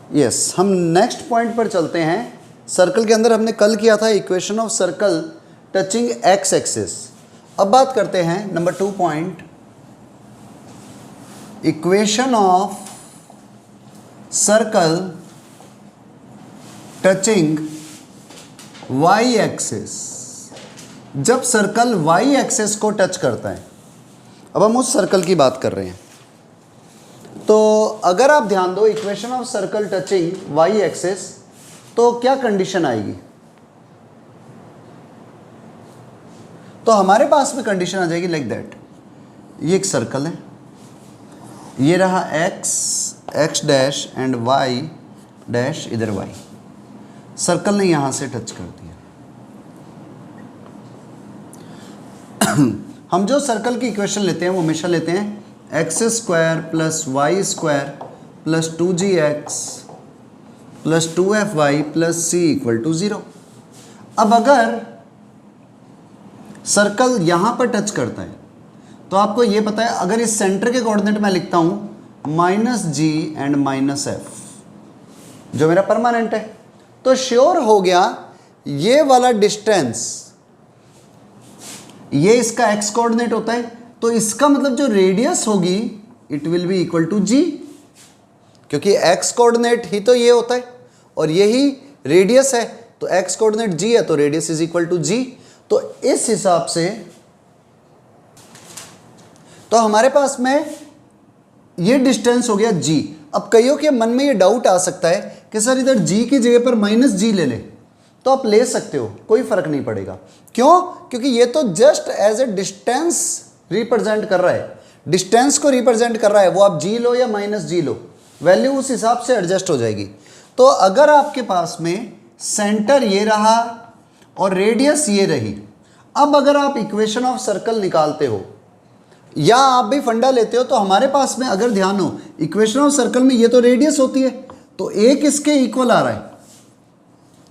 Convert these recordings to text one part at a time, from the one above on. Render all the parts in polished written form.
Yes, हम next point पर चलते हैं। सर्कल के अंदर हमने कल किया था equation of circle touching X axis. अब बात करते हैं number 2 point, equation of circle touching Y axis. जब सर्कल वाई एक्सिस को टच करता है, अब हम उस सर्कल की बात कर रहे हैं। तो अगर आप ध्यान दो, equation of circle touching Y axis, तो क्या कंडीशन आएगी? तो हमारे पास में कंडीशन आ जाएगी लाइक दैट। ये एक सर्कल है, ये रहा X, X dash and Y dash, इधर वाई। सर्कल ने यहां से टच कर दिया। हम जो सर्कल की इक्वेशन लेते हैं वो हमेशा लेते हैं X square plus Y square plus 2gx plus 2fy plus c equal to 0। अब अगर सर्कल यहां पर टच करता है तो आपको यह पता है, अगर इस सेंटर के कोऑर्डिनेट में लिखता हूं -g एंड -f, जो मेरा परमानेंट है, तो श्योर हो गया ये वाला डिस्टेंस, ये इसका x कोऑर्डिनेट होता है, तो इसका मतलब जो रेडियस होगी it will be equal to g, क्योंकि x कोऑर्डिनेट ही तो ये होता है और यही रेडियस है। तो x कोऑर्डिनेट g है तो radius is equal to g। तो इस हिसाब से तो हमारे पास में ये डिस्टेंस हो गया g। अब कईयों के मन में ये डाउट आ सकता है कि सर इधर g की जगह पर -g ले लें, तो आप ले सकते हो, कोई फर्क नहीं पड़ेगा। क्यों? क्योंकि ये तो just as a distance represent कर रहा है, डिस्टेंस को रिप्रेजेंट कर रहा है। वो आप g लो या -g लो, वैल्यू उस हिसाब से एडजस्ट हो जाएगी। तो अगर आपके पास में सेंटर ये रहा और रेडियस ये रही, अब अगर आप इक्वेशन ऑफ सर्कल निकालते हो या आप भी फंडा लेते हो, तो हमारे पास में अगर ध्यान हो, इक्वेशन ऑफ सर्कल में ये तो रेडियस होती है, तो एक इसके इक्वल आ रहा है,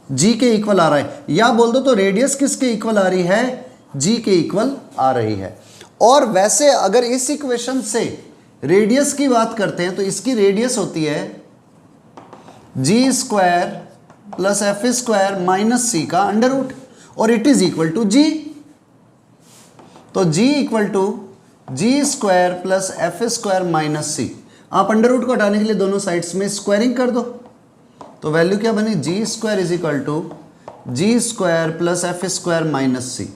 g के इक्वल आ रहा है, या बोल दो तो रेडियस किसके इक्वल आ रही है? g के इक्वल आ रही है। और वैसे अगर इस इक्वेशन से रेडियस की बात करते हैं तो इसकी रेडियस होती है g square plus F square minus c का अंडर रूट, और it is equal to g। तो g equal to g square plus F square minus c। आप अंडर रूट को हटाने के लिए दोनों साइड्स में स्क्वायरिंग कर दो, तो वैल्यू क्या बनी? g square is equal to g square plus F square minus c।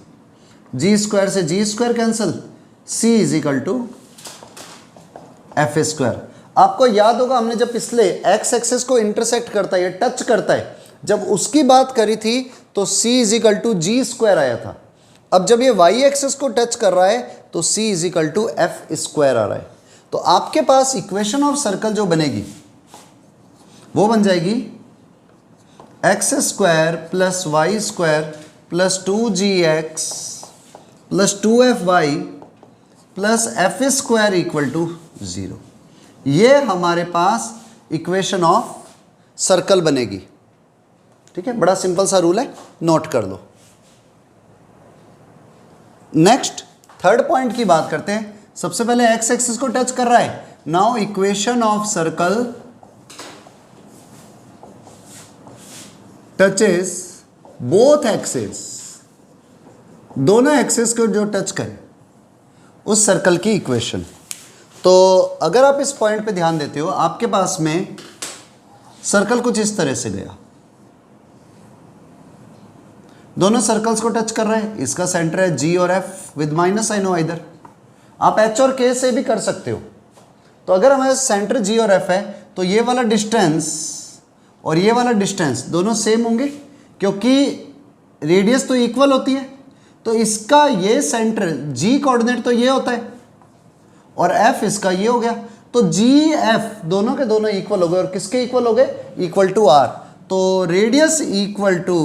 g square से g square cancel, c is equal to F square. आपको याद होगा हमने जब पिछले x एक्सिस को इंटरसेक्ट करता है या टच करता है, जब उसकी बात करी थी तो c is equal to G square आया था। अब जब ये y एक्सिस को टच कर रहा है तो c is equal to F square आ रहा है। तो आपके पास इक्वेशन ऑफ सर्कल जो बनेगी वो बन जाएगी X square plus Y square plus 2gx plus 2fy plus F square equal to 0। ये हमारे पास इक्वेशन ऑफ सर्कल बनेगी। ठीक है, बड़ा सिंपल सा रूल है, नोट कर लो। नेक्स्ट थर्ड पॉइंट की बात करते हैं। सबसे पहले एक्स एक्सिस को टच कर रहा है। Now equation of circle touches both axis, दोनों एक्सिस को जो टच करे उस सर्कल की इक्वेशन। तो अगर आप इस पॉइंट पे ध्यान देते हो, आपके पास में सर्कल कुछ इस तरह से गया, दोनों सर्कल्स को टच कर रहे हैं, इसका सेंटर है G और F विद माइनस साइन हो इधर। आप H और K से भी कर सकते हो। तो अगर हमारे सेंटर G और F है तो ये वाला डिस्टेंस और ये वाला डिस्टेंस दोनों सेम होंगे, क्योंकि रेडियस तो इक्वल होती है। तो इसका ये सेंटर G कोऑर्डिनेट तो ये होता है और F इसका ये हो गया, तो G F दोनों के दोनों इक्वल हो गए। और किसके इक्वल हो गए? Equal to R। तो radius equal to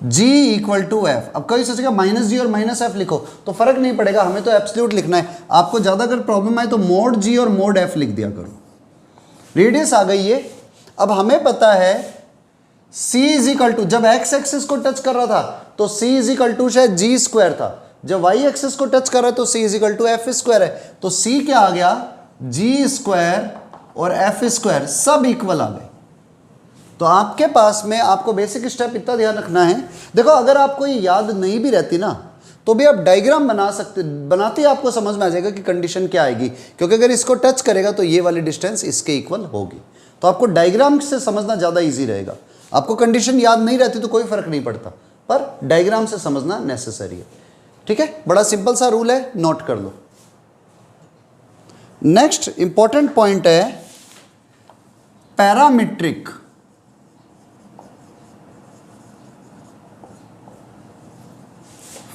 G equal to F। अब कोई सोचेगा -G और -F लिखो, तो फर्क नहीं पड़ेगा, हमें तो एब्सोल्यूट लिखना है। आपको ज़्यादा अगर प्रॉब्लम आए तो मोड G और मोड F लिख दिया करो। रेडियस आ गई है। अब हमें पता है C इज इक्वल टू, जब x एक्सिस को टच कर रहा था तो C इज इक्वल टू शायद G स्क्वायर था, जब y एक्सिस को टच कर रहा है तो C is equal to F square है। तो C क्या आ गया? G स्क्वायर और एफ स्क्वायर सब इक्वल आ गए। तो आपके पास में आपको बेसिक स्टेप इतना ध्यान रखना है, देखो अगर आपको ये याद नहीं भी रहती ना तो भी आप डायग्राम बना सकते, बनाते ही आपको समझ में आ जाएगा कि कंडीशन क्या आएगी, क्योंकि अगर इसको टच करेगा तो ये वाली डिस्टेंस इसके इक्वल होगी। तो आपको डायग्राम से समझना ज़्यादा ईजी रहेगा। आपको कंडीशन याद नहीं रहती तो कोई फर्क नहीं पड़ता, पर डायग्राम से समझना नेसेसरी है। ठीक है, बड़ा सिंपल सा रूल है, नोट कर लो। नेक्स्ट इंपॉर्टेंट पॉइंट है parametric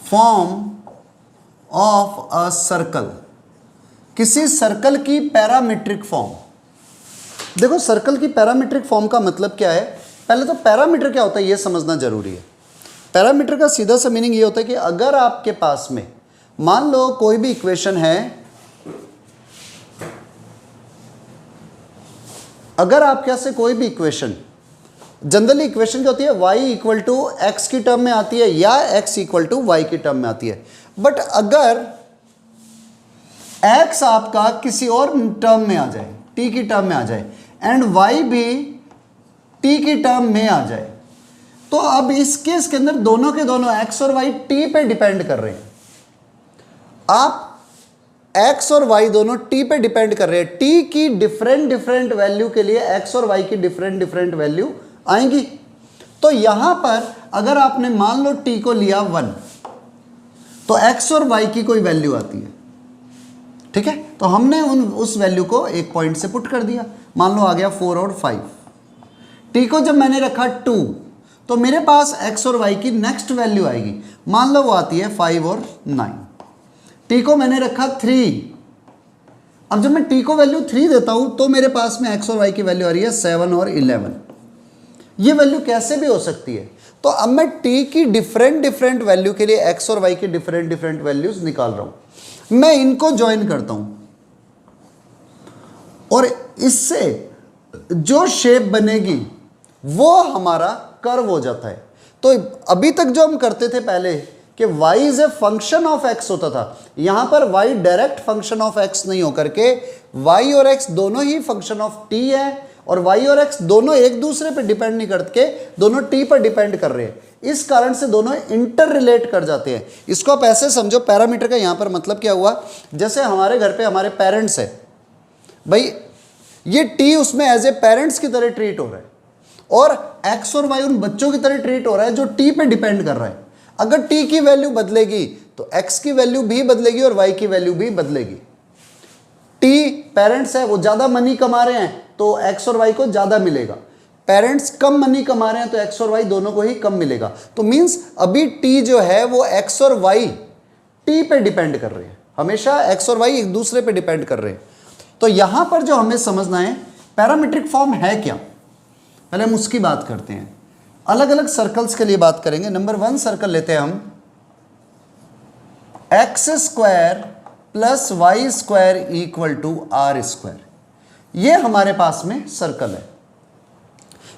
form of a circle. किसी सर्कल की पैरामीट्रिक फॉर्म। देखो सर्कल की पैरामीट्रिक फॉर्म का मतलब क्या है, पहले तो पैरामीटर क्या होता है ये समझना जरूरी है। पैरामीटर का सीधा सा मीनिंग ये होता है कि अगर आपके पास में मान लो कोई भी इक्वेशन है, अगर आपके यहाँ से कोई भी इक्वेशन, जनरली इक्वेशन क्या होती है, y इक्वल टू एक्स की टर्म में आती है या x इक्वल टू वाई की टर्म में आती है। बट अगर x आपका किसी और टर्म में आ जाए, t की टर्म में आ जाए, एंड y भी t की टर्म में आ जाए, तो अब इस केस के अंदर दोनों के दोनों x और y t पे डिपेंड कर रहे हैं। आप x और y दोनों t पे डिपेंड कर रहे हैं, t की डिफरेंट वैल्यू के लिए x और y की डिफरेंट वैल्यू आएंगी। तो यहां पर अगर आपने मान लो t को लिया 1, तो x और y की कोई वैल्यू आती है। ठीक है, तो हमने उस वैल्यू को एक पॉइंट से पुट कर दिया, मान लो आ गया 4 और 5। t को जब मैंने रखा 2, तो मेरे पास x और y की नेक्स्ट वैल्यू आएगी, मान लो वो आती है 5 और 9। t को मैंने रखा 3, अब जब मैं t को वैल्यू 3 देता हूं तो मेरे पास में x और y की वैल्यू आ रही है 7 और 11। ये वैल्यू कैसे भी हो सकती है, तो अब मैं t की डिफरेंट वैल्यू के लिए x और y की डिफरेंट वैल्यूज निकाल रहा हूं। मैं इनको ज्वाइन करता हूं और इससे जो शेप बनेगी वो हमारा कर्व हो जाता है। तो अभी तक जो हम करते थे पहले कि y is a function of x होता था, यहां पर y direct function of x नहीं होकर के y और x दोनों ही फंक्शन ऑफ t है, और y और x दोनों एक दूसरे पे डिपेंड नहीं करते, दोनों t पर डिपेंड कर रहे हैं। इस कारण से दोनों इंटर रिलेट कर जाते हैं। इसको आप ऐसे समझो, पैरामीटर का यहां पर मतलब क्या हुआ, जैसे हमारे घर पे हमारे पेरेंट्स है भाई, ये t उसमें एज ए पेरेंट्स की तरह ट्रीट हो रहा है, और x और y उन बच्चों की तरह ट्रीट हो रहा है जो t पे डिपेंड कर रहा है। अगर t की वैल्यू बदलेगी तो x की वैल्यू भी बदलेगी और y की वैल्यू भी बदलेगी। t पेरेंट्स है, वो ज्यादा मनी कमा रहे हैं तो x और y को ज्यादा मिलेगा, पेरेंट्स कम मनी कमा रहे हैं तो x और y दोनों को ही कम मिलेगा। तो मींस अभी t जो है वो x और y t पे डिपेंड कर रहे हैं, हमेशा x और y एक दूसरे पे डिपेंड कर रहे हैं। तो यहां पर जो हमें समझना है पैरामीट्रिक फॉर्म है क्या, पहले हम उसकी बात करते हैं। अलग अलग सर्कल्स के लिए बात करेंगे। नंबर 1 सर्कल लेते हैं हम, X square plus Y square equal to R square. ये हमारे पास में सर्कल है।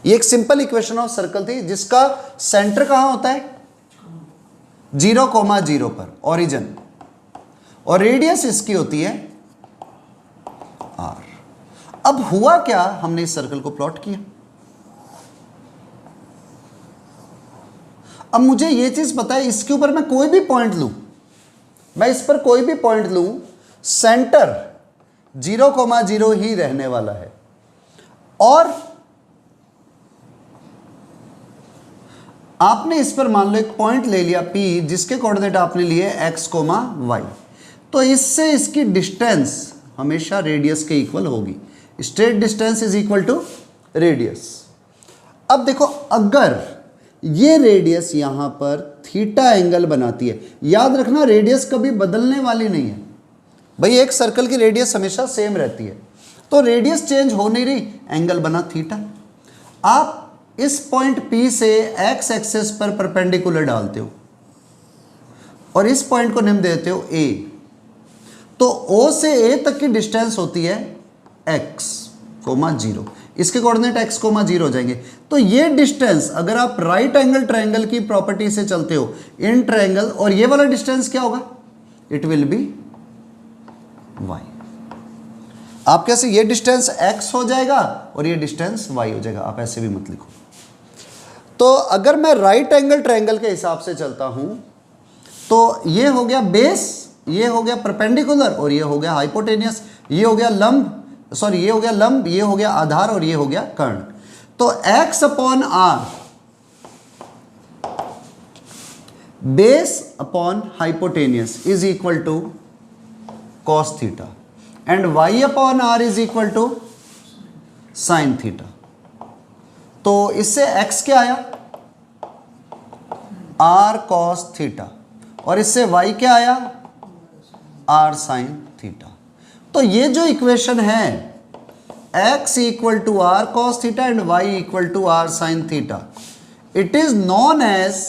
ये एक सिंपल इक्वेशन ऑफ सर्कल थी जिसका सेंटर कहां होता है, 0,0 पर ओरिजिन, और रेडियस इसकी होती है आर। अब हुआ क्या, हमने इस सर्कल को प्लॉट किया। अब मुझे यह चीज पता है, इसके ऊपर मैं कोई भी पॉइंट लूं, मैं इस पर कोई भी पॉइंट लूं, सेंटर 0,0 ही रहने वाला है। और आपने इस पर मान लो एक पॉइंट ले लिया P, जिसके कोऑर्डिनेट आपने लिए x, y, तो इससे इसकी डिस्टेंस हमेशा रेडियस के इक्वल होगी। Straight distance is equal to radius. अब देखो, अगर ये रेडियस यहां पर थीटा एंगल बनाती है, याद रखना रेडियस कभी बदलने वाली नहीं है भाई, एक सर्कल की रेडियस हमेशा सेम रहती है। तो रेडियस चेंज हो नहीं रही, एंगल बना थीटा। आप इस पॉइंट P से x एक्सिस पर परपेंडिकुलर डालते हो और इस पॉइंट को नाम देते हो A, तो O से A तक की डिस्टेंस होती है x, 0। इसके कोऑर्डिनेट x, 0 हो जाएंगे। तो ये डिस्टेंस, अगर आप राइट एंगल ट्रायंगल की प्रॉपर्टी से चलते हो, इन ट्रायंगल, और ये वाला डिस्टेंस क्या होगा, इट विल बी y। आपके से ये डिस्टेंस x हो जाएगा और ये डिस्टेंस y हो जाएगा, आप ऐसे भी मत लिखो। तो अगर मैं राइट एंगल ट्रायंगल के हिसाब से चलता हूं तो ये हो गया बेस, ये हो गया परपेंडिकुलर और ये हो गया हाइपोटेनियस, ये हो गया लंब, सॉरी ये हो गया लंब, ये हो गया आधार और ये हो गया कर्ण। तो x upon R base upon hypotenuse is equal to cos theta and y upon R is equal to sine theta. तो इससे x क्या आया, r cos थीटा, और इससे y क्या आया, r sin थीटा। तो ये जो इक्वेशन है x equal to r cos theta and y equal to r sin theta, it is known as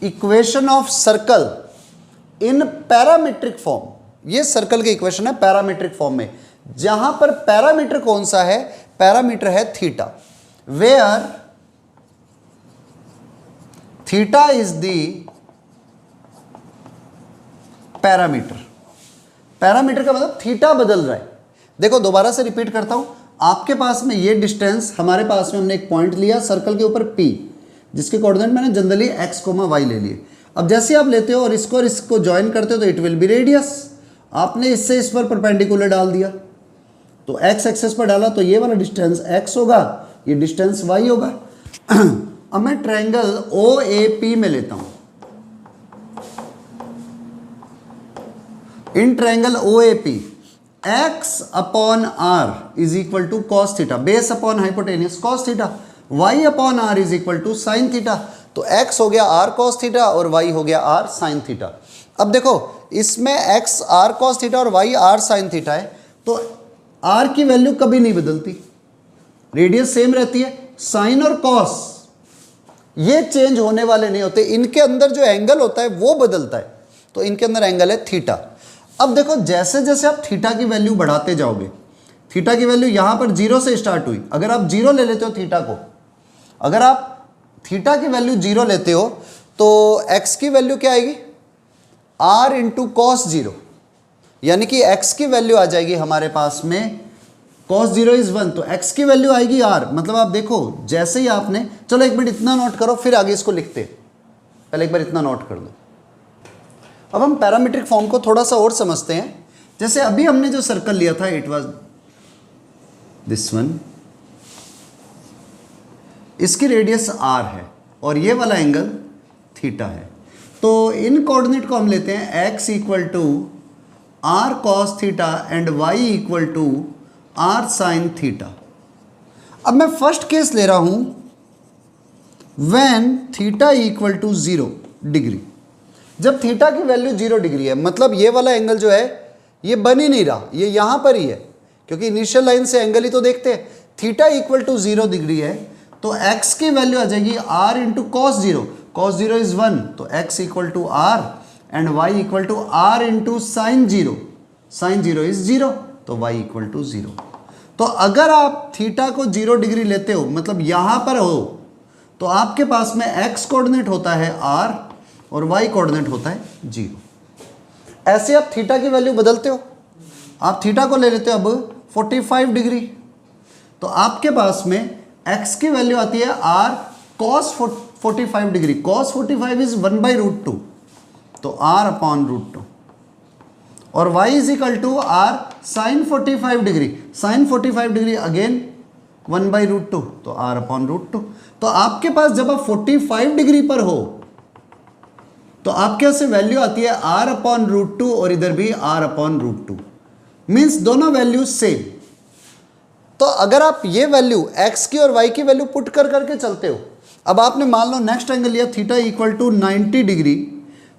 equation of circle in parametric form. ये circle की इक्वेशन है पैरामीट्रिक फॉर्म में, जहां पर पैरामीटर कौन सा है, पैरामीटर है theta, where theta is the parameter. Parameter का मतलब थीटा बदल रहा है। देखो दोबारा से रिपीट करता हूं, आपके पास में ये डिस्टेंस, हमारे पास में हमने एक पॉइंट लिया सर्कल के ऊपर P, जिसके कोऑर्डिनेट मैंने जनरली x, y ले लिए। अब जैसे आप लेते हो और इसको ज्वाइन करते हो तो इट विल बी रेडियस। आपने इससे इस पर परपेंडिकुलर डाल दिया तो x एक्सेस पर डाला तो ये वाला डिस्टेंस x होगा, ये डिस्टेंस y होगा। अब मैं ट्रायंगल OAP में लेता हूं। In triangle OAP x upon r is equal to cos theta, base upon hypotenuse cos theta, y upon r is equal to sine theta. तो x हो गया r cos थीटा और y हो गया r sin theta. अब देखो इसमें x r cos theta और y r sin थीटा है, तो r की वैल्यू कभी नहीं बदलती, रेडियस सेम रहती है। साइन और कॉस ये चेंज होने वाले नहीं होते, इनके अंदर जो एंगल होता है वो बदलता है, तो इनके अंदर एंगल है थीटा। अब देखो जैसे जैसे आप थीटा की वैल्यू बढ़ाते जाओगे, थीटा की वैल्यू यहां पर 0 से स्टार्ट हुई, अगर आप 0 ले लेते हो थीटा को, अगर आप थीटा की वैल्यू 0 लेते हो तो x की वैल्यू क्या आएगी, r इंटू कॉस 0, यानी कि x की वैल्यू आ जाएगी हमारे पास में cos 0 इज 1, तो x की वैल्यू आएगी r। मतलब आप देखो जैसे ही आपने, चलो एक मिनट इतना नोट करो फिर आगे इसको लिखते, पहले एक बार इतना नोट कर लो। अब हम पैरामीट्रिक फॉर्म को थोड़ा सा और समझते हैं। जैसे अभी हमने जो सर्कल लिया था, इट वाज दिस वन, इसकी रेडियस r है और ये वाला एंगल थीटा है। तो इन कोऑर्डिनेट को हम लेते हैं x equal to r cos theta and y equal to r sin theta. अब मैं फर्स्ट केस ले रहा हूं when theta equal to 0 degree. जब थीटा की वैल्यू 0 डिग्री है, मतलब ये वाला एंगल जो है ये बन ही नहीं रहा, ये यहां पर ही है, क्योंकि इनिशियल लाइन से एंगल ही तो देखते हैं। थीटा इक्वल टू 0 डिग्री है तो x की वैल्यू आ जाएगी r into cos 0, cos 0 is 1, तो x equal to r and y equal to r into sine 0, sine 0 is 0, तो y इक्वल टू 0। तो अगर आप थीटा को 0 डिग्री लेते हो, मतलब यहां पर हो, तो आपके पास में x कोऑर्डिनेट होता है r और y कोऑर्डिनेट होता है 0। ऐसे आप थीटा की वैल्यू बदलते हो, आप थीटा को ले लेते हो अब 45 डिग्री, तो आपके पास में x की वैल्यू आती है r cos 45 degree, cos 45 is 1/√2, तो r अपॉन √2, और y is equal to r sin 45 degree, sin 45 degree again 1/√2, तो r अपॉन √2। तो आपके पास जब आप 45 डिग्री पर हो तो आपके यहाँ से वैल्यू आती है r अपॉन √2 और इधर भी r अपॉन √2, मीन्स दोनों वैल्यू सेम। तो अगर आप ये वैल्यू x की और y की वैल्यू पुट कर करके चलते हो, अब आपने मान लो नेक्स्ट एंगल लिया थीटा इक्वल टू 90 डिग्री,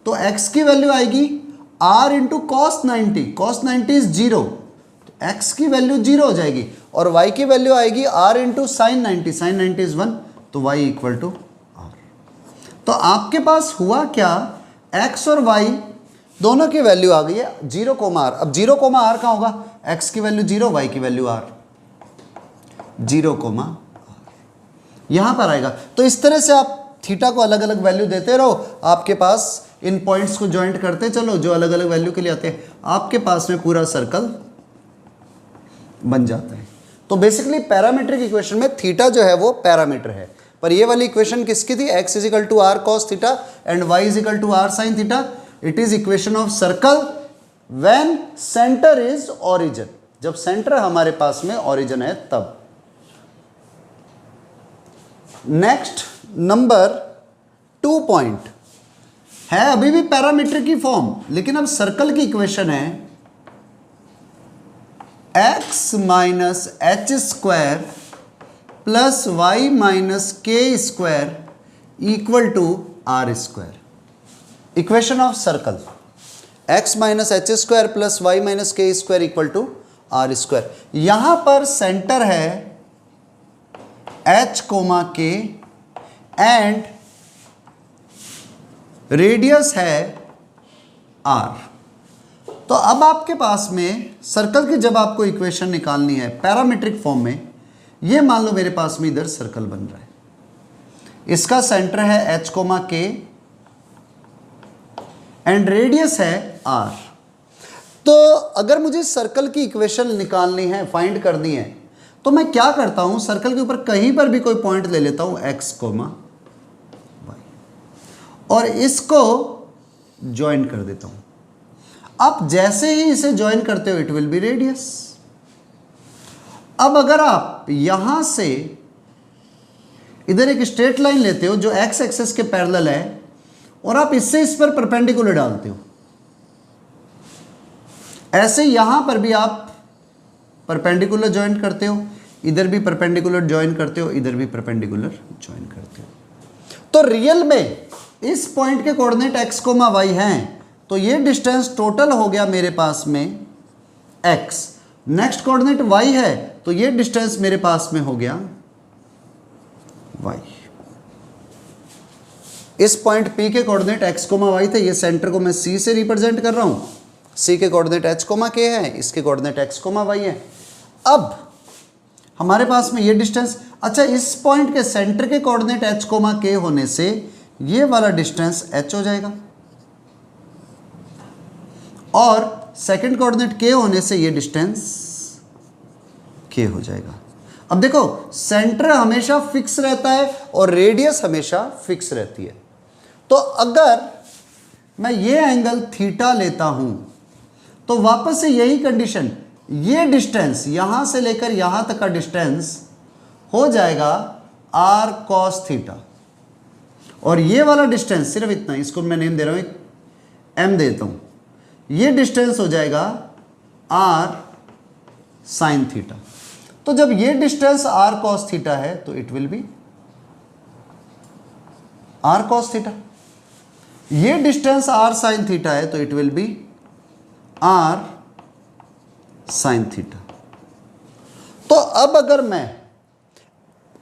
तो x की वैल्यू आएगी r into cos 90, cos 90 is 0, तो x की वैल्यू 0 हो जाएगी, और y की वैल्यू आएगी r into sine 90, sine 90 is 1, तो y इक्वल टू r। तो आपके पास हुआ क्या, x और y दोनों की वैल्यू आ गई है 0, r। अब 0, r कहाँ होगा, x की वैल्यू 0, y की वैल्यू r, 0, r यहां पर आएगा। तो इस तरह से आप थीटा को अलग अलग वैल्यू देते रहो, आपके पास इन पॉइंट्स को ज्वाइंट करते चलो जो अलग अलग वैल्यू के लिए आते हैं, आपके पास में पूरा सर्कल बन जाता है। तो बेसिकली पैरामीट्रिक इक्वेशन में थीटा जो है वो पैरामीटर है, पर ये वाली इक्वेशन किसकी थी? x is equal to R cos theta and y is equal to R sine theta. It is equation of circle when centre is origin, जब सेंटर हमारे पास में ओरिजिन है तब। नेक्स्ट नंबर 2 पॉइंट है अभी भी पैरामीटर की फॉर्म, लेकिन अब सर्कल की इक्वेशन है x minus H square plus Y minus K square equal to R square. Equation of circle x minus H square plus Y minus K square equal to R square. यहां पर centre है h comma K and radius है r। तो अब आपके पास में circle की जब आपको इक्वेशन निकालनी है पैरामीट्रिक फॉर्म में, ये मान लो मेरे पास में इधर सर्कल बन रहा है, इसका सेंटर है h comma K and radius है r। तो अगर मुझे सर्कल की इक्वेशन निकालनी है, फाइंड करनी है, तो मैं क्या करता हूं, सर्कल के ऊपर कहीं पर भी कोई पॉइंट ले लेता हूं x कोमा y और इसको ज्वाइन कर देता हूं। अब जैसे ही इसे ज्वाइन करते हो इट विल बी रेडियस। अब अगर आप यहां से इधर एक स्ट्रेट लाइन लेते हो जो x एक्सिस के पैरेलल है और आप इससे इस पर परपेंडिकुलर डालते हो, ऐसे यहां पर भी आप परपेंडिकुलर ज्वाइन करते हो, इधर भी परपेंडिकुलर ज्वाइन करते हो, इधर भी परपेंडिकुलर ज्वाइन करते हो। तो रियल में इस पॉइंट के कोऑर्डिनेट x कोमा y हैं, तो ये डिस्टेंस टोटल हो गया मेरे पास में x। नेक्स्ट कोऑर्डिनेट y है, तो ये डिस्टेंस मेरे पास में हो गया y। इस पॉइंट P के कोऑर्डिनेट x कोमा y थे, ये सेंटर को मैं C से रिप्रेजेंट कर रहा हूं। C के कोऑर्डिनेट h कोमा k है, इसके कोऑर्डिनेट x कोमा y है। अब हमारे पास में ये डिस्टेंस, अच्छा इस पॉइंट के सेंटर के कोऑर्डिनेट h कोमा k होने से ये वाला डिस्टेंस h हो जाएगा और सेकंड कोऑर्डिनेट k होने से ये डिस्टेंस k हो जाएगा। अब देखो सेंटर हमेशा फिक्स रहता है और रेडियस हमेशा फिक्स रहती है। तो अगर मैं ये एंगल थीटा लेता हूं तो वापस से यही कंडीशन, ये डिस्टेंस यहां से लेकर यहां तक का डिस्टेंस हो जाएगा r cos थीटा और ये वाला डिस्टेंस सिर्फ इतना, इसको मैं नेम दे रहा हूं m देता हूं, ये डिस्टेंस हो जाएगा r sin थीटा। तो जब ये डिस्टेंस r cos थीटा है तो it will B r cos theta, ये डिस्टेंस r sin थीटा है तो it will B r sin theta. तो अब अगर मैं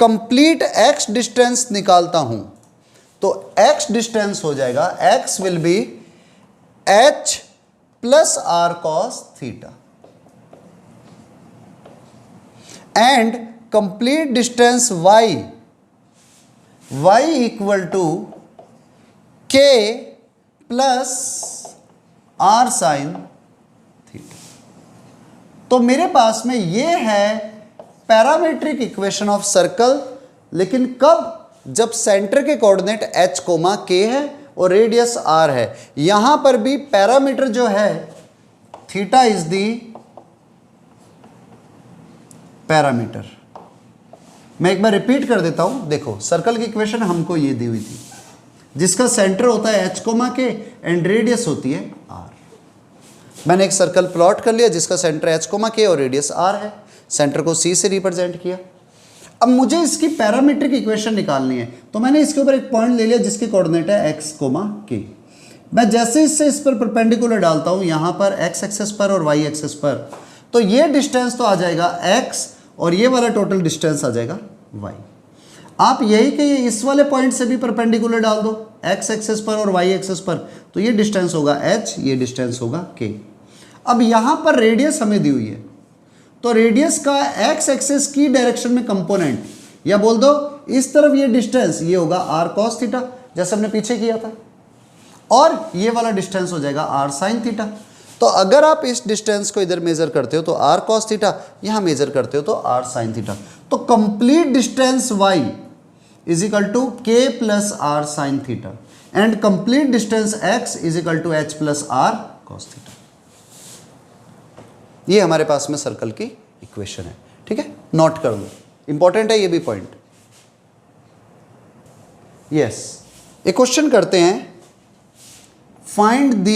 कंप्लीट x डिस्टेंस निकालता हूं तो x डिस्टेंस हो जाएगा, x will be h plus r cos theta and complete distance y equal to k plus r sine theta. तो मेरे पास में ये है पैरामीट्रिक इक्वेशन ऑफ सर्कल, लेकिन कब? जब सेंटर के कोऑर्डिनेट h कोमा k है और रेडियस r है। यहां पर भी पैरामीटर जो है थीटा इज दी पैरामीटर। मैं एक बार रिपीट कर देता हूं, देखो सर्कल की इक्वेशन हमको ये दी हुई थी जिसका सेंटर होता है h comma k and radius होती है r। मैंने एक सर्कल प्लॉट कर लिया जिसका सेंटर h कोमा k और रेडियस r है, सेंटर को c से रिप्रेजेंट किया। अब मुझे इसकी पैरामीट्रिक इक्वेशन निकालनी है, तो मैंने इसके ऊपर एक पॉइंट ले लिया जिसके कोऑर्डिनेट है x कोमा k। मैं जैसे इससे इस पर परपेंडिकुलर डालता हूं यहां पर x एक्सिस पर और y एक्सिस पर, तो ये डिस्टेंस तो आ जाएगा x और ये वाला टोटल डिस्टेंस आ जाएगा y। आप यही कि इस वाले पॉइंट से भी परपेंडिकुलर डाल दो x एक्सिस पर और y एक्सिस पर, तो ये डिस्टेंस होगा h, ये डिस्टेंस होगा k। अब यहां पर रेडियस हमें दी हुई है, तो रेडियस का x एक्सिस की डायरेक्शन में कंपोनेंट, या बोल दो इस तरफ ये डिस्टेंस, ये होगा r cos थीटा जैसे हमने पीछे किया था, और ये वाला डिस्टेंस हो जाएगा r sin थीटा। तो अगर आप इस डिस्टेंस को इधर मेजर करते हो तो r cos थीटा, यहाँ मेजर करते हो तो r sin थीटा। तो complete distance y is equal to k plus r sin theta and complete distance x is equal to h plus r cos theta. ये हमारे पास में सर्कल की इक्वेशन है, ठीक है, नोट कर लो, इंपॉर्टेंट है ये भी पॉइंट। यस, एक क्वेश्चन करते हैं, find the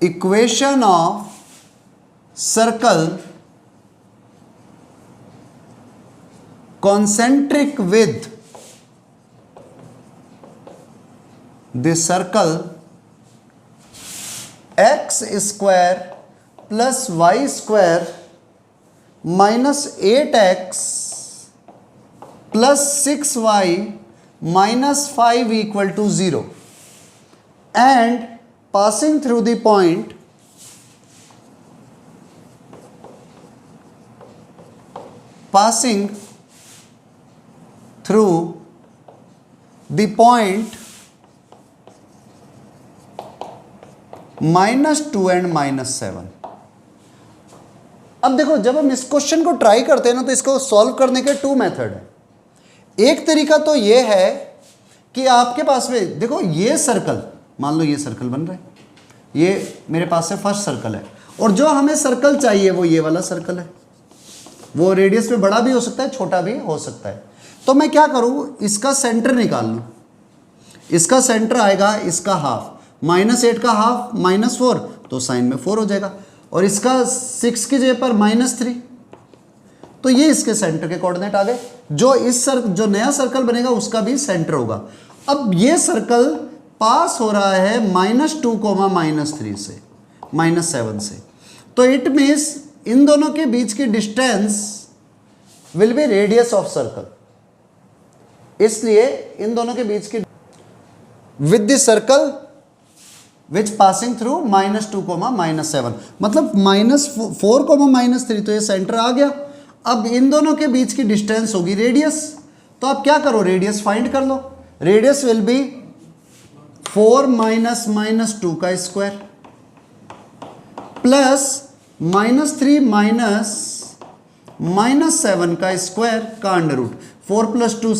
equation of circle concentric with the circle x square plus y square minus 8x plus 6y minus 5 equal to 0 and passing through the point -2 and -7। अब देखो, जब हम इस क्वेश्चन को try करते हैं ना तो इसको सॉल्व करने के 2 मेथड है। एक तरीका तो ये है कि आपके पास में देखो, ये सर्कल, मान लो ये सर्कल बन रहा है, ये मेरे पास से फर्स्ट सर्कल है, और जो हमें सर्कल चाहिए वो ये वाला सर्कल है। वो रेडियस में बड़ा भी हो सकता है, छोटा भी हो सकता है। तो मैं क्या करूं, इसका सेंटर निकाल लूं। इसका सेंटर आएगा इसका हाफ, -8 का हाफ -4, तो साइन में 4 हो जाएगा, और इसका 6 की जगह पर -3, तो ये इसके सेंटर के कोऑर्डिनेट आ गए। जो नया सर्कल बनेगा उसका भी सेंटर होगा। अब ये सर्कल पास हो रहा है -2, -3 से, -7 से, तो इट मीन्स इन दोनों के बीच की distance will be radius of circle. इसलिए इन दोनों के बीच की with the circle which passing through -2, -7, मतलब -4, -3, तो ये सेंटर आ गया। अब इन दोनों के बीच की डिस्टेंस होगी रेडियस। तो आप क्या करो, रेडियस फाइंड कर लो। रेडियस विल बी 4 -2 का स्क्वायर प्लस -3 -7 का स्क्वायर का अंडर रूट। 4 + 2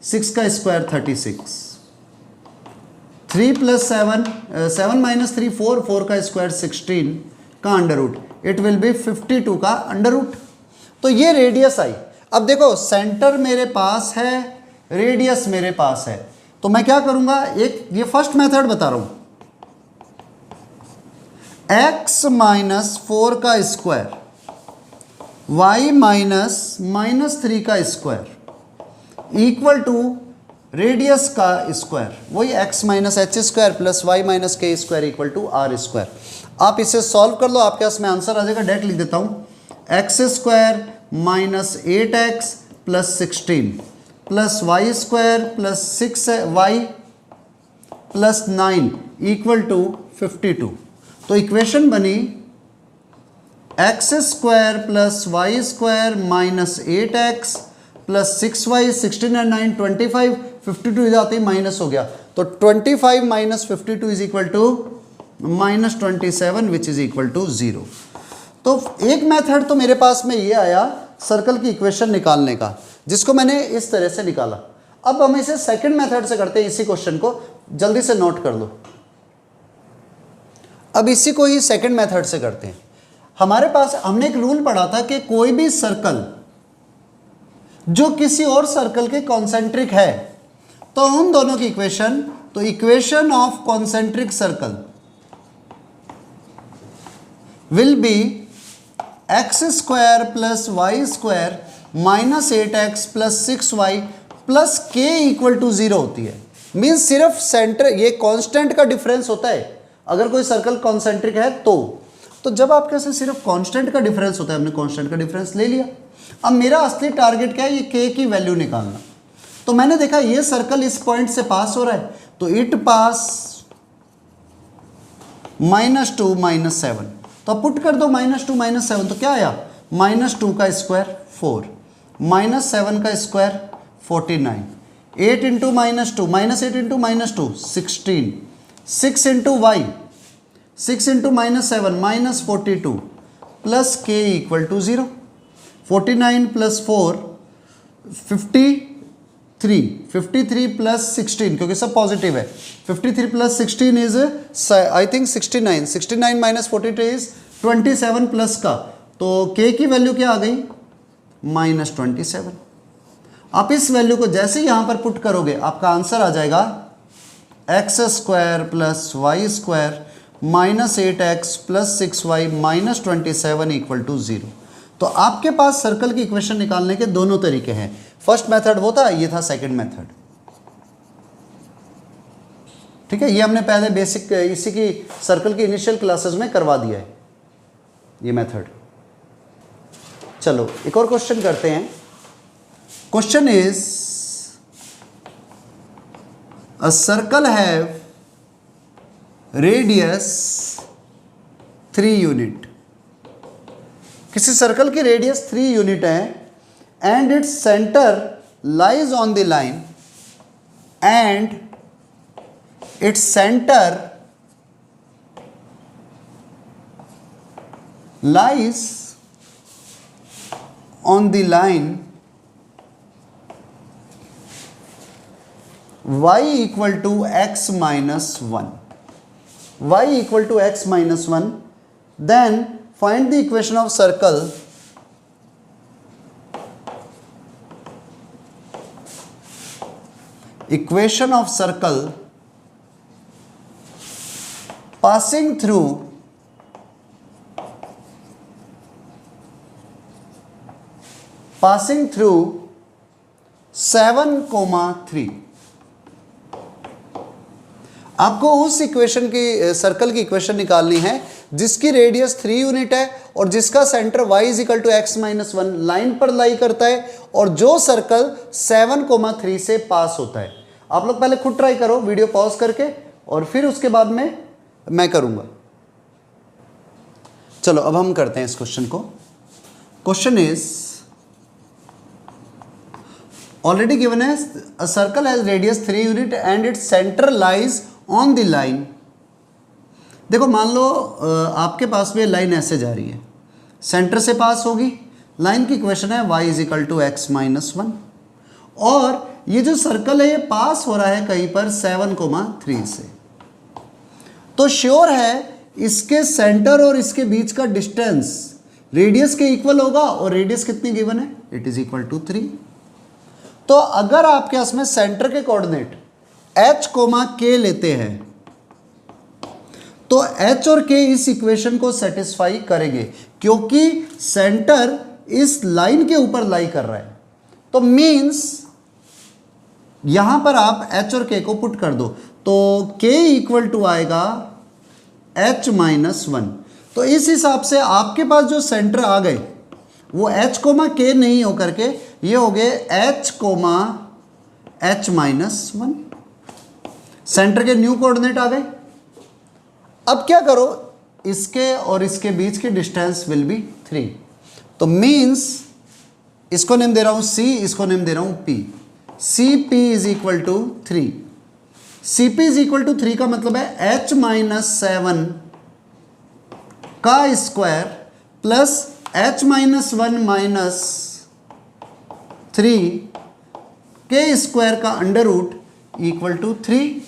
6 का स्क्वायर 36, 3 + 7 -3 4 का स्क्वायर 16 का under root. It will be 52 का अंडर रूट। तो ये रेडियस आई। अब देखो, सेंटर मेरे पास है, रेडियस मेरे पास है, तो मैं क्या करूंगा, एक ये फर्स्ट मेथड बता रहा हूं, x - 4 का स्क्वायर y - -3 का स्क्वायर इक्वल टू रेडियस का स्क्वायर, वही x - h square plus y - k square equal to r square. आप इसे सॉल्व कर लो, आपके पास में आंसर आ जाएगा। डायरेक्ट लिख देता हूँ, x square -8x plus 16 plus y square plus 6y plus 9 equal to 52। तो इक्वेशन बनी x square plus y square -8x plus 6y, 16 और 9 25, 52 इधर आते ही माइनस हो गया, तो 25 - 52 is equal to -27 which is equal to 0। तो एक मेथड तो मेरे पास में ये आया सर्कल की इक्वेशन निकालने का, जिसको मैंने इस तरह से निकाला। अब हम इसे सेकंड मेथड से करते हैं। इसी क्वेश्चन को जल्दी से नोट कर लो। अब इसी को ही सेकंड मेथड से करते हैं। हमारे पास हमने एक रूल पढ़ा था कि कोई भी सर्कल जो किसी और सर्कल के कॉन्सेंट्रिक है, तो उन दोनों की इक्वेशन, तो equation of concentric circle will be x square plus Y square -8x plus 6y प्लस k इक्वल टू 0 होती है। मीन्स सिर्फ सेंटर, ये कांस्टेंट का डिफरेंस होता है अगर कोई सर्कल कॉन्सेंट्रिक है तो जब आपके से सिर्फ कांस्टेंट का डिफरेंस होता है, हमने कांस्टेंट का डिफरेंस ले लिया। अब मेरा असली टारगेट क्या है, ये k की वैल्यू निकालना। तो मैंने देखा ये सर्कल इस पॉइंट से पास हो रहा है, तो इट पास -2 -7, तो पुट कर दो -2 -7, तो क्या आया, -2 का स्क्वायर 4 -7 का square 49, 8 × -2 -8 × -2 16, 6 × y 6 into -7 -42 plus k equal to 0। 49 plus 4 53 plus 16, क्योंकि सब पॉजिटिव है। 53 plus 16 is I think 69। 69 minus 42 is 27 plus का, तो k की वैल्यू क्या आ गई? -27। आप इस वैल्यू को जैसे ही यहां पर पुट करोगे आपका आंसर आ जाएगा x² plus y² -8x plus 6y -27 equal to 0। तो आपके पास सर्कल की इक्वेशन निकालने के दोनों तरीके हैं। फर्स्ट मेथड वो था, ये था सेकंड मेथड। ठीक है, ये हमने पहले बेसिक इसी की सर्कल की इनिशियल क्लासेस में करवा दिया है ये मेथड। चलो एक और क्वेश्चन करते हैं। Question is a circle have radius 3 unit. किसी सर्कल की रेडियस 3 यूनिट है and its center lies on the line and its center lies on the line y equal to x minus 1, y equal to x minus 1, then find the equation of circle passing through passing through 7,3। आपको उस equation की circle की equation निकालनी है जिसकी radius 3 unit है और जिसका centre y equal to x minus 1 line पर लाई करता है और जो सर्कल 7,3 से पास होता है। आप लोग पहले खुद ट्राई करो, वीडियो पॉज करके, और फिर उसके बाद में मैं करूंगा। चलो अब हम करते हैं इस क्वेश्चन को। क्वेश्चन इज ऑलरेडी गिवन है, a circle has radius 3 unit and its centre lies on the line. देखो मान लो आपके पास में लाइन ऐसे जा रही है, सेंटर से पास होगी, लाइन की इक्वेशन है y is equal to x minus 1, और ये जो सर्कल है ये पास हो रहा है कहीं पर 7,3 से। तो श्योर है इसके सेंटर और इसके बीच का डिस्टेंस रेडियस के इक्वल होगा, और रेडियस कितनी गिवन है? It is equal to 3। तो अगर आपके पास में सेंटर के कोऑर्डिनेट h, k लेते हैं तो h और k इस इक्वेशन को सेटिस्फाई करेंगे, क्योंकि सेंटर इस लाइन के ऊपर लाई कर रहा है। तो मींस यहां पर आप h और k को पुट कर दो, तो k इक्वल टू आएगा h माइनस 1। तो इस हिसाब से आपके पास जो सेंटर आ गए वो h, k नहीं होकर के ये हो गए h माइनस 1। सेंटर के न्यू कोऑर्डिनेट आ गए। अब क्या करो, इसके और इसके बीच की डिस्टेंस विल बी 3। तो मीन्स इसको नेम दे रहा हूं c, इसको नेम दे रहा हूं p। cp is equal to 3। cp is equal to 3 का मतलब है h माइनस 7 का square plus h minus 1 minus 3 के स्क्वायर का अंडर रूट इक्वल टू 3।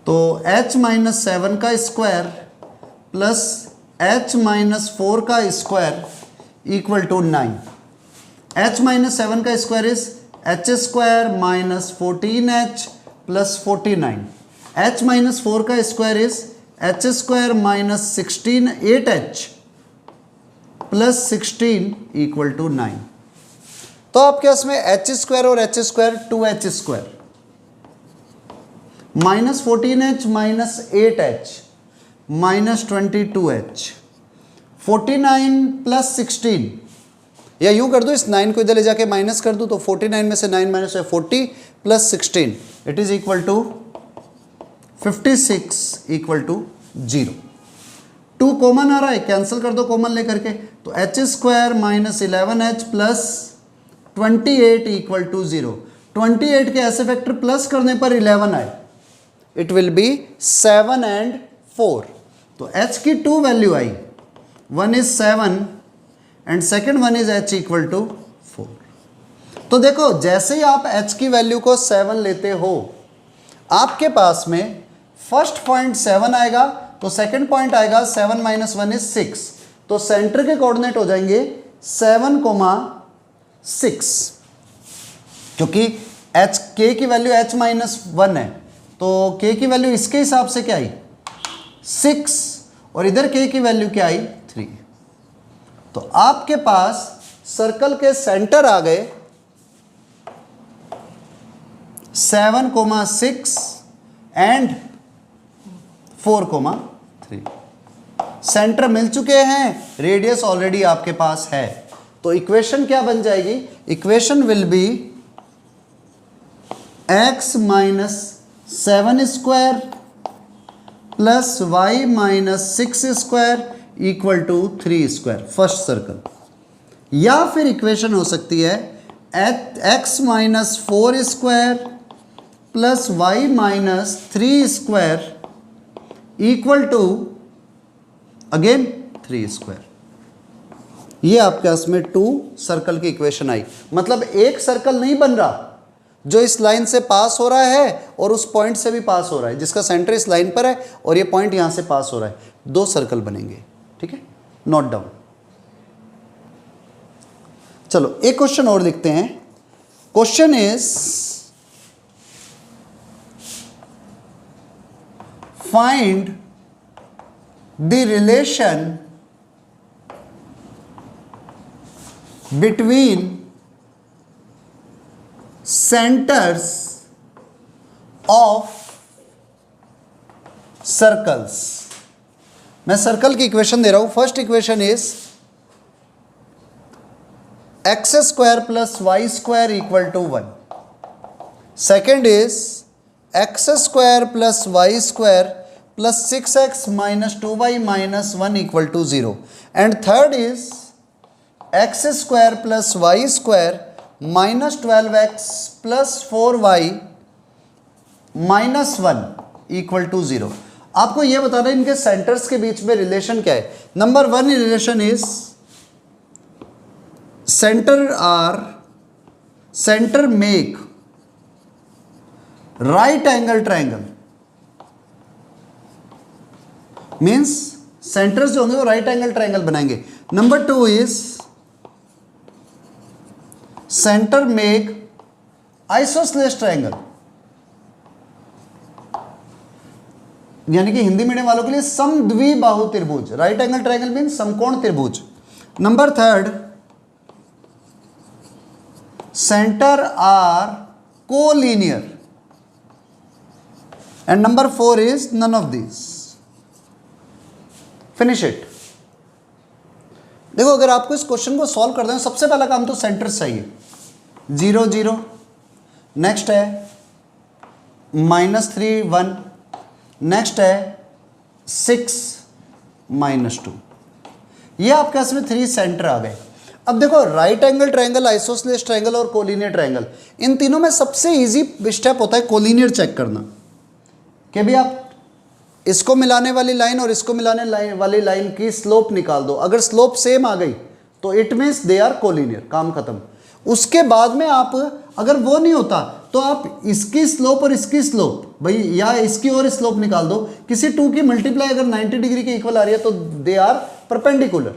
तो h माइनस 7 का स्क्वायर प्लस h माइनस 4 का square equal to 9। h minus 7 का square is h square minus 14h plus 49। h minus 4 का square is h square minus 8h plus 16 equal to 9। तो आपके पास में h square और h square 2h square minus 14h minus 8h minus 22h 49 plus 16, या यूं कर दो, इस 9 को इधर ले जाके माइनस कर दूं तो 49 में से 9 माइनस है 40 plus 16 it is equal to 56 equal to 0। 2 common आ रहा है, कैंसिल कर दो कॉमन लेकर के, तो h square minus 11h plus 28 equal to 0। 28 के ऐसे फैक्टर प्लस करने पर 11 आए, इट विल बी 7 and 4। तो h की 2 वैल्यू आई, one is 7 and second one is h equal to 4। तो देखो जैसे ही आप h की वैल्यू को 7 लेते हो, आपके पास में फर्स्ट पॉइंट 7 आएगा, तो सेकंड पॉइंट आएगा 7 माइनस 1 इज 6, तो सेंटर के कोऑर्डिनेट हो जाएंगे 7,6, क्योंकि h k की वैल्यू h माइनस 1 है, तो k की वैल्यू इसके हिसाब से क्या आई 6, और इधर k की वैल्यू क्या आई 3। तो आपके पास सर्कल के सेंटर आ गए 7,6 एंड 4,3। सेंटर मिल चुके हैं, रेडियस ऑलरेडी आपके पास है, तो इक्वेशन क्या बन जाएगी, equation will be x minus 7 square plus y minus 6 square equal to 3 square, first circle. या फिर इक्वेशन हो सकती है x minus 4 square plus y minus 3 square equal to again 3 square. ये आपके पास में 2 सर्कल की इक्वेशन आई। मतलब एक सर्कल नहीं बन रहा जो इस लाइन से पास हो रहा है और उस पॉइंट से भी पास हो रहा है, जिसका सेंटर इस लाइन पर है और ये पॉइंट यहां से पास हो रहा है, 2 सर्कल बनेंगे। ठीक है, नोट डाउन। चलो एक क्वेश्चन और लिखते हैं। Question is find the relation between centres of circles. मैं सर्कल की इक्वेशन दे रहा हूं। First equation is X square plus Y square equal to 1। Second is X square plus Y square plus 6x minus 2y minus 1 equal to 0। And third is X square plus Y square minus 12x plus 4y minus 1 equal to 0। आपको यह बताना है इनके centres के बीच में relation क्या है। Number 1 relation is centre make right angle triangle, means centres जो होंगे वो राइट एंगल ट्रायंगल बनाएंगे। Number 2 is centre make isosceles triangle, यानी कि हिंदी मीडियम वालों के लिए समद्विबाहु त्रिभुज। राइट एंगल ट्रायंगल मीन्स समकोण त्रिभुज। Number 3 centre are collinear and number 4 is none of this. Finish it. देखो अगर आपको इस क्वेश्चन को सॉल्व कर दें, सबसे पहला काम तो सेंटर्स चाहिए। 0 0, नेक्स्ट है -3 1, नेक्स्ट है 6 -2। ये आपके पास में 3 सेंटर आ गए। अब देखो right angle triangle, isosceles triangle और कोलिनियर ट्रायंगल, इन तीनों में सबसे इजी स्टेप होता है कोलिनियर चेक करना, कि भी आप इसको मिलाने वाली लाइन और इसको मिलाने वाली लाइन की स्लोप निकाल दो। अगर स्लोप सेम आ गई तो it means they are collinear, काम खत्म। उसके बाद में आप, अगर वो नहीं होता तो आप इसकी स्लोप और इसकी स्लोप भाई, या इसकी और स्लोप निकाल दो। किसी 2 की मल्टीप्लाई अगर 90 डिग्री के इक्वल आ रही है तो दे आर परपेंडिकुलर,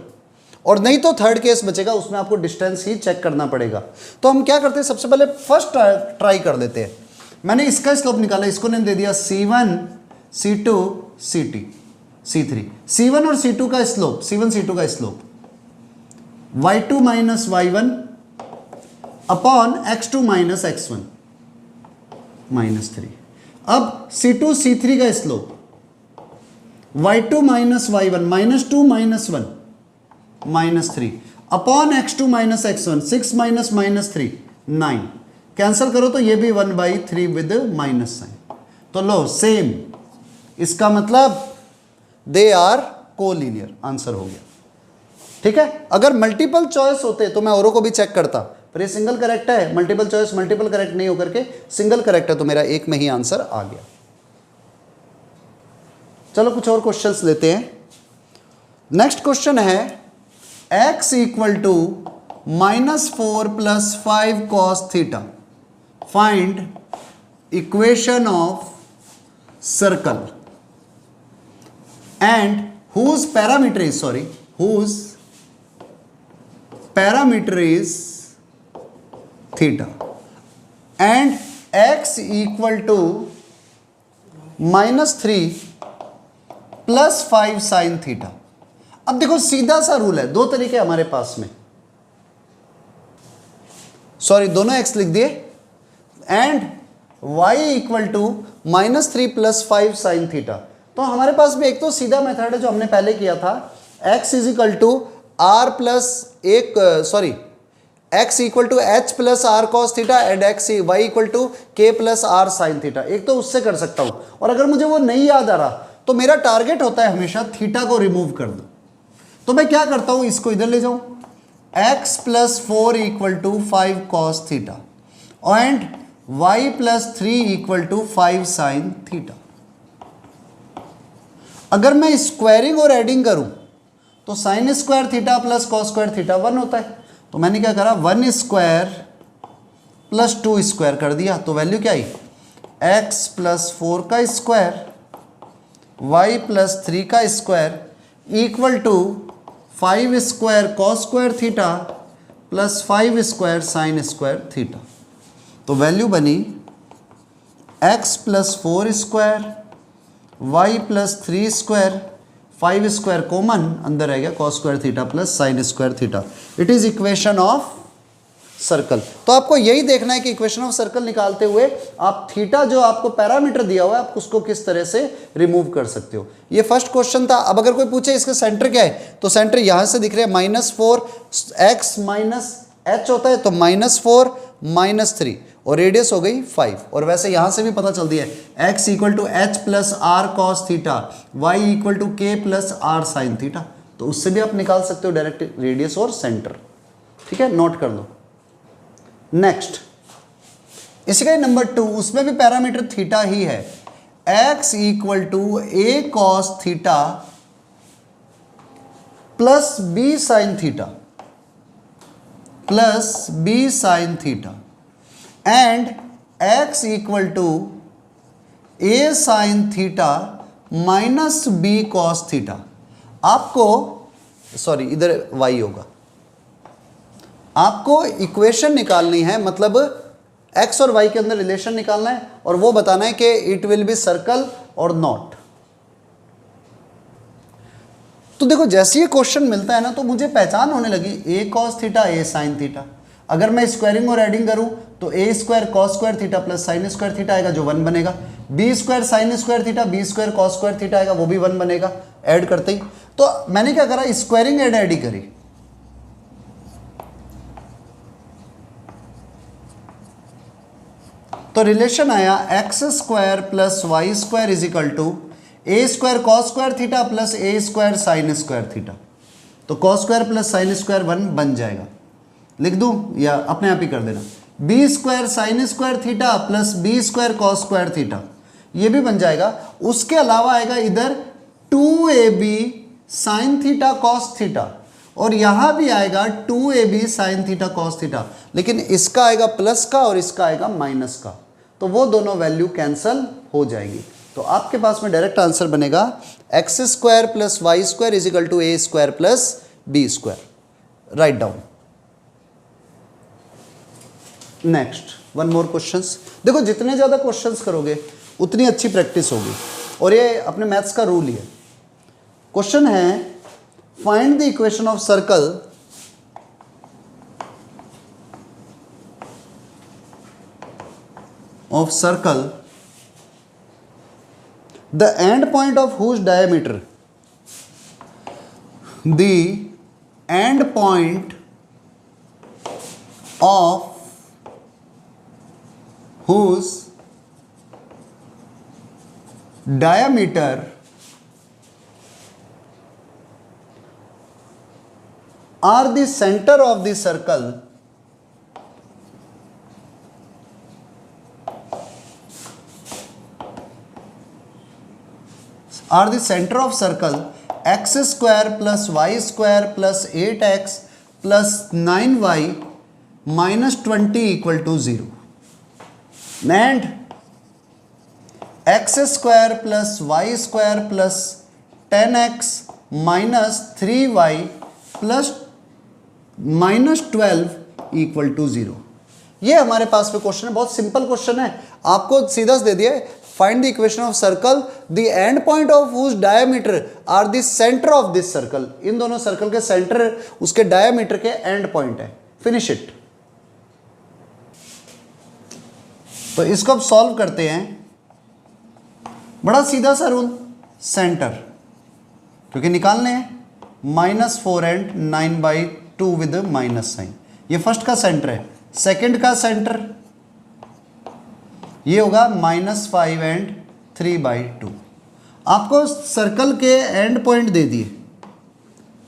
और नहीं तो थर्ड केस बचेगा, उसमें आपको डिस्टेंस ही चेक करना पड़ेगा। तो हम क्या करते हैं, सबसे पहले फर्स्ट ट्राई कर लेते हैं। मैंने इसका स्लोप निकाला, इसको ने दे दिया C1 C2 C3। C1 और C2 का स्लोप, C1 C2 का slope y2 minus y1 upon x2 minus x1 -3। अब C2 C3 का slope y2 minus y1 -2 minus 1 -3 upon x2 minus x1 6 minus -3 9। Cancel करो तो ये भी 1/3 विद माइनस साइन। तो लो सेम, इसका मतलब दे आर कोलिनियर, आंसर हो गया। ठीक है, अगर मल्टीपल चॉइस होते तो मैं औरों को भी चेक करता, पर ये सिंगल करेक्ट है। मल्टीपल चॉइस मल्टीपल करेक्ट नहीं होकर के सिंगल करेक्ट है, तो मेरा एक में ही आंसर आ गया। चलो कुछ और क्वेश्चंस लेते हैं। नेक्स्ट क्वेश्चन है x इक्वल टू -4 + 5 cos थीटा, find equation of circle and whose parameter is theta and x equal to -3 + 5 sin theta. अब देखो सीधा सा रूल है, दो तरीके हमारे पास में, सॉरी दोनों x लिख दिए, and y equal to -3 + 5 sin theta. तो हमारे पास में एक तो सीधा मेथड है जो हमने पहले किया था, x equal to r plus एक x equal to h plus R cos theta and y equal to k plus R sine theta. एक तो उससे कर सकता हूं, और अगर मुझे वो नहीं याद आ रहा तो मेरा टारगेट होता है हमेशा थीटा को रिमूव कर दो। तो मैं क्या करता हूं, इसको इधर ले जाऊं, x + 4 equal to 5 cos theta and y + 3 equal to 5 sin theta. अगर मैं स्क्वायरिंग और एडिंग करूं तो sin square theta plus cos square theta 1 होता है। तो मैंने क्या करा, 1 स्क्वायर प्लस 2 स्क्वायर कर दिया, तो वैल्यू क्या आई, x + 4 का स्क्वायर y + 3 का square equal to 5 square cos square theta plus 5 square sin square theta. तो वैल्यू बनी x + 4 square y + 3 square, 5 square common अंदर आ गया, cos square theta plus sin square theta. It is equation of circle. तो आपको यही देखना है कि इक्वेशन ऑफ सर्कल निकालते हुए आप थीटा जो आपको पैरामीटर दिया हुआ है आप उसको किस तरह से रिमूव कर सकते हो। ये फर्स्ट क्वेश्चन था। अब अगर कोई पूछे इसका सेंटर क्या है, तो सेंटर यहां से दिख रहा है -4, x - h होता है तो -4 -3 और रेडियस हो गई 5। और वैसे यहां से भी पता चल दिया है x equal to h plus R cos theta, y equal to k plus R sine theta. तो उससे भी आप निकाल सकते हो डायरेक्ट रेडियस और सेंटर। ठीक है, नोट कर लो। नेक्स्ट इसी का नंबर 2, उसमें भी पैरामीटर थीटा ही है, x equal to a cos theta plus b sine theta and x equal to a sine theta minus b cos theta. आपको सॉरी इधर y होगा, आपको इक्वेशन निकालनी है, मतलब x और y के अंदर रिलेशन निकालना है और वो बताना है कि इट विल बी सर्कल और नॉट। तो देखो जैसे ये क्वेश्चन मिलता है ना तो मुझे पहचान होने लगी, a cos theta a sin theta. अगर मैं स्क्वायरिंग और एडिंग करूं तो a square cos square theta plus sin square theta आएगा जो 1 बनेगा, b square sin square theta b square cos square theta आएगा वो भी 1 बनेगा ऐड करते ही। तो मैंने क्या करा, स्क्वायरिंग एंड एडिंग करी। तो रिलेशन आया x square plus Y square is equal to a square cos square theta plus a square sin square theta. तो cos square plus sin square 1 बन जाएगा, लिख दूं या अपने आप ही कर देना, b square sin square theta plus b square cos square theta ये भी बन जाएगा। उसके अलावा आएगा इधर 2ab sin theta cos theta और यहां भी आएगा 2ab sin theta cos theta, लेकिन इसका आएगा प्लस का और इसका आएगा माइनस का, तो वो दोनों वैल्यू कैंसल हो जाएगी। तो आपके पास में डायरेक्ट आंसर बनेगा X square plus Y square is equal to A square plus B square. Right down. Next one more questions. देखो जितने ज़्यादा क्वेश्चंस करोगे उतनी अच्छी प्रैक्टिस होगी और ये अपने मैथ्स का रूल ही है। क्वेश्चन है find the equation of circle the end point of whose diameter are the center of the circle are the centre of circle X square plus Y square plus 8x plus 9y minus 20 equal to 0 and X square plus Y square plus 10x minus 3y plus minus 12 equal to 0। ये हमारे पास में question है, बहुत simple question है, आपको सीधा दे दिया है। Find the equation of circle the end point of whose diameter are the centre of this circle. इन दोनों सर्कल के सेंटर उसके डायमीटर के एंड पॉइंट है। Finish it. तो इसको अब सॉल्व करते हैं। बड़ा सीधा सा रूल, सेंटर क्योंकि निकालने हैं, -4 एंड 9/2 विद माइनस साइन। ये फर्स्ट का सेंटर है। सेकंड का सेंटर ये होगा -5 एंड 3/2। आपको सर्कल के एंड पॉइंट दे दिए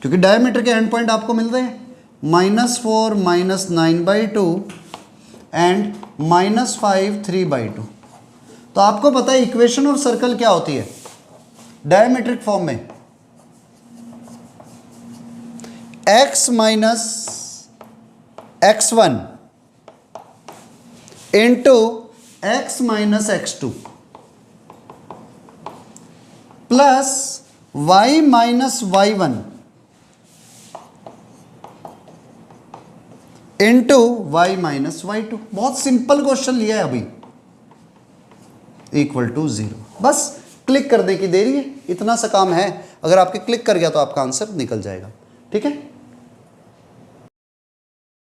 क्योंकि डायमीटर के एंड पॉइंट आपको मिल रहे हैं, -4 -9/2 एंड -5 3/2। तो आपको पता है इक्वेशन ऑफ सर्कल क्या होती है डायमीट्रिक फॉर्म में, x minus x1 into x minus x2 plus y minus y1 into y minus y2। बहुत सिंपल क्वेश्चन लिया है अभी, इक्वल टू 0। बस क्लिक करने की देरी है, इतना सा काम है। अगर आपके क्लिक कर गया तो आपका आंसर निकल जाएगा। ठीक है।